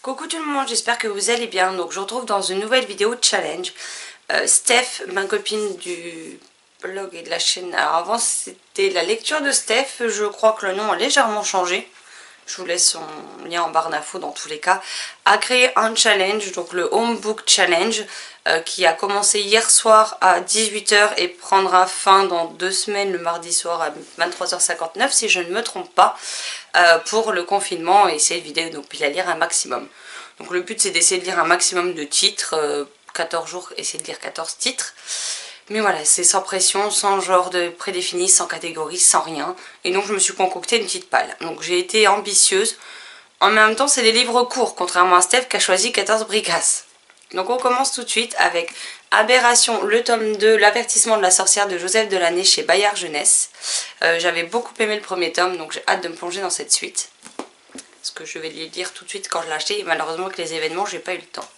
Coucou tout le monde, j'espère que vous allez bien. Donc je vous retrouve dans une nouvelle vidéo de challenge. Steph, ma copine du blog et de la chaîne, alors avant c'était la lecture de Steph, je crois que le nom a légèrement changé. Je vous laisse son lien en barre d'infos dans tous les cas. A créé un challenge, donc le Home Book Challenge, qui a commencé hier soir à 18 h et prendra fin dans 2 semaines le mardi soir à 23 h 59 si je ne me trompe pas, pour le confinement et essayer de lire un maximum. Donc le but c'est d'essayer de lire un maximum de titres, 14 jours, essayer de lire 14 titres. Mais voilà, c'est sans pression, sans genre de prédéfini, sans catégorie, sans rien. Et donc je me suis concocté une petite palle. Donc j'ai été ambitieuse. En même temps, c'est des livres courts, contrairement à Steph qui a choisi 14 bricasses. Donc on commence tout de suite avec Aberration, le tome 2, l'avertissement de la sorcière de Joseph Delaney chez Bayard Jeunesse. J'avais beaucoup aimé le premier tome, donc j'ai hâte de me plonger dans cette suite. Parce que je vais les lire tout de suite quand je l'ai acheté. Et malheureusement avec les événements, j'ai pas eu le temps.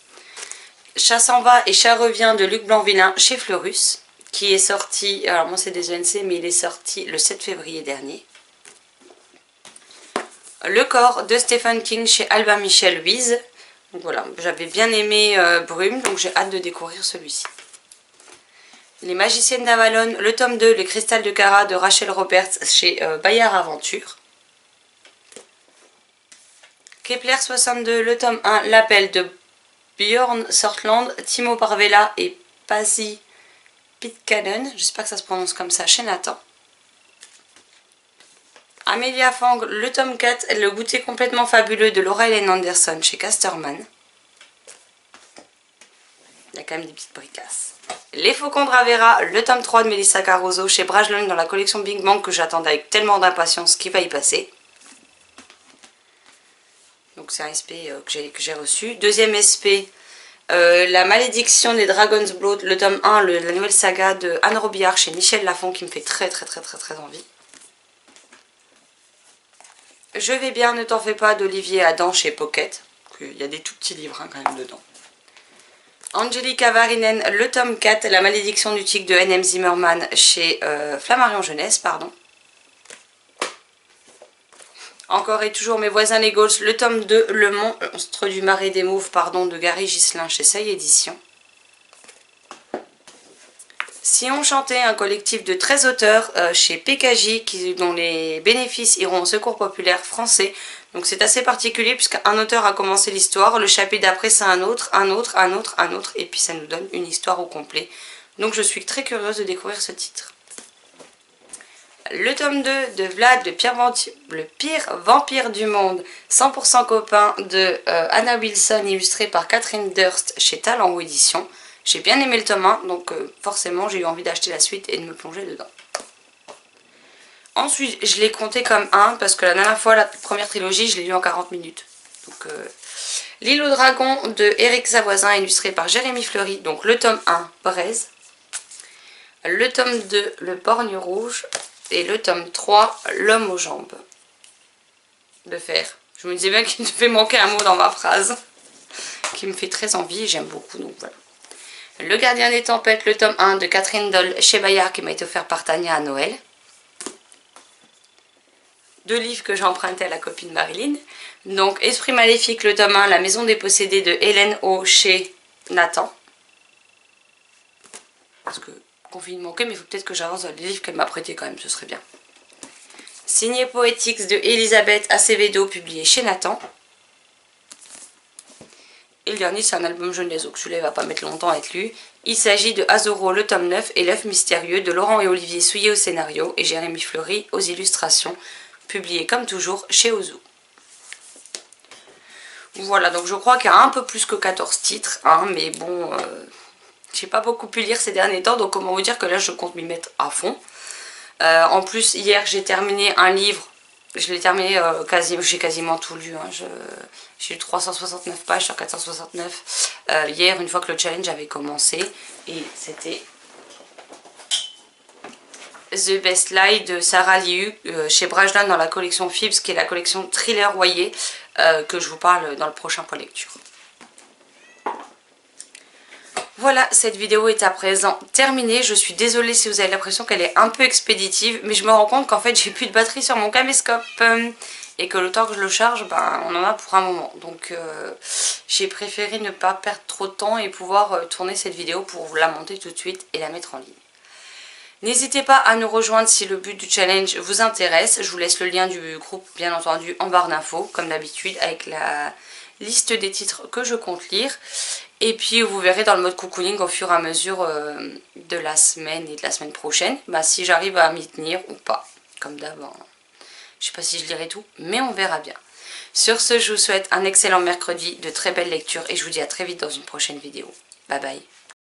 Chat s'en va et Chat revient de Luc Blanvillain chez Fleurus, qui est sorti, alors moi c'est des ENC, mais il est sorti le 7 février dernier. Le corps de Stephen King chez Albin Michel Louise. Donc voilà, j'avais bien aimé Brume, donc j'ai hâte de découvrir celui-ci. Les Magiciennes d'Avalon, le tome 2, Le cristal de Cara de Rachel Roberts chez Bayard Aventure. Kepler 62, le tome 1, L'appel de Björn Sortland, Timo Parvella et Pasi Pitkanen, j'espère que ça se prononce comme ça, chez Nathan. Amelia Fang, le tome 4, Le goûter complètement fabuleux de Laura Helen Anderson chez Casterman. Il y a quand même des petites bricasses. Les Faucons de Ravera, le tome 3 de Melissa Caruso chez Brajlon dans la collection Big Bang que j'attendais avec tellement d'impatience qu'il va y passer. Donc c'est un SP que j'ai reçu. Deuxième SP, La malédiction des Dragon's Blood, le tome 1, la nouvelle saga de Anne Robillard chez Michel Lafon qui me fait très envie. Je vais bien, ne t'en fais pas d'Olivier Adam chez Pocket. Il y a des tout petits livres quand même dedans. Angelica Varinen, le tome 4, La malédiction du tic de N.M. Zimmerman chez Flammarion Jeunesse, pardon. Encore et toujours Mes voisins les Gauls, le tome 2, Le monstre du marais des mauves, pardon, de Gary Ghislain chez Seuil Édition. Si on chantait, un collectif de 13 auteurs chez PKJ dont les bénéfices iront au secours populaire français. Donc c'est assez particulier puisqu'un auteur a commencé l'histoire, le chapitre d'après c'est un autre, et puis ça nous donne une histoire au complet. Donc je suis très curieuse de découvrir ce titre. Le tome 2 de Vlad, le pire vampire du monde, 100% copain de Anna Wilson, illustré par Catherine Durst chez Talent Édition. J'ai bien aimé le tome 1, donc forcément j'ai eu envie d'acheter la suite et de me plonger dedans. Ensuite, je l'ai compté comme 1 parce que la dernière fois, la première trilogie, je l'ai lu en 40 minutes. Donc, L'île au dragon de Éric Savoisin, illustré par Jérémy Fleury, donc le tome 1, Braise. Le tome 2, Le borgne rouge. Et le tome 3, L'homme aux jambes de fer. Je me disais bien qu'il devait manquer un mot dans ma phrase. Qui me fait très envie et j'aime beaucoup, donc voilà. Le gardien des tempêtes, le tome 1 de Catherine Doll chez Bayard qui m'a été offert par Tania à Noël. 2 livres que j'ai empruntés à la copine Marilyn. Donc Esprit maléfique, le tome 1, La maison des possédés de Hélène O chez Nathan. Parce que confinement manquait, mais il faut peut-être que j'avance dans les livres qu'elle m'a prêté quand même, ce serait bien. Signé Poetics de Elisabeth Acevedo, publié chez Nathan. Et le dernier, c'est un album jeunesse, donc celui-là, il va pas mettre longtemps à être lu. Il s'agit de Azoro, le tome 9, et L'œuf mystérieux de Laurent et Olivier Souillé au scénario et Jérémy Fleury aux illustrations, publié comme toujours chez Ozu. Voilà, donc je crois qu'il y a un peu plus que 14 titres, hein, mais bon, j'ai pas beaucoup pu lire ces derniers temps, donc comment vous dire que là je compte m'y mettre à fond. En plus, hier j'ai terminé un livre, je l'ai terminé, j'ai quasiment tout lu, hein, j'ai lu 369 pages sur 469 hier, une fois que le challenge avait commencé, et c'était The Best Lie de Sarah Liu chez Brajlon dans la collection Fibs, qui est la collection Thriller Royer, que je vous parle dans le prochain point lecture. Voilà, cette vidéo est à présent terminée. Je suis désolée si vous avez l'impression qu'elle est un peu expéditive, mais je me rends compte qu'en fait j'ai plus de batterie sur mon caméscope et que le temps que je le charge, ben, on en a pour un moment. Donc j'ai préféré ne pas perdre trop de temps et pouvoir tourner cette vidéo pour la monter tout de suite et la mettre en ligne. N'hésitez pas à nous rejoindre si le but du challenge vous intéresse. Je vous laisse le lien du groupe bien entendu en barre d'infos comme d'habitude avec la liste des titres que je compte lire. Et puis vous verrez dans le mode cocooning au fur et à mesure de la semaine et de la semaine prochaine si j'arrive à m'y tenir ou pas. Comme d'avant. Je sais pas si je lirai tout, mais on verra bien. Sur ce, je vous souhaite un excellent mercredi, de très belles lectures et je vous dis à très vite dans une prochaine vidéo. Bye bye.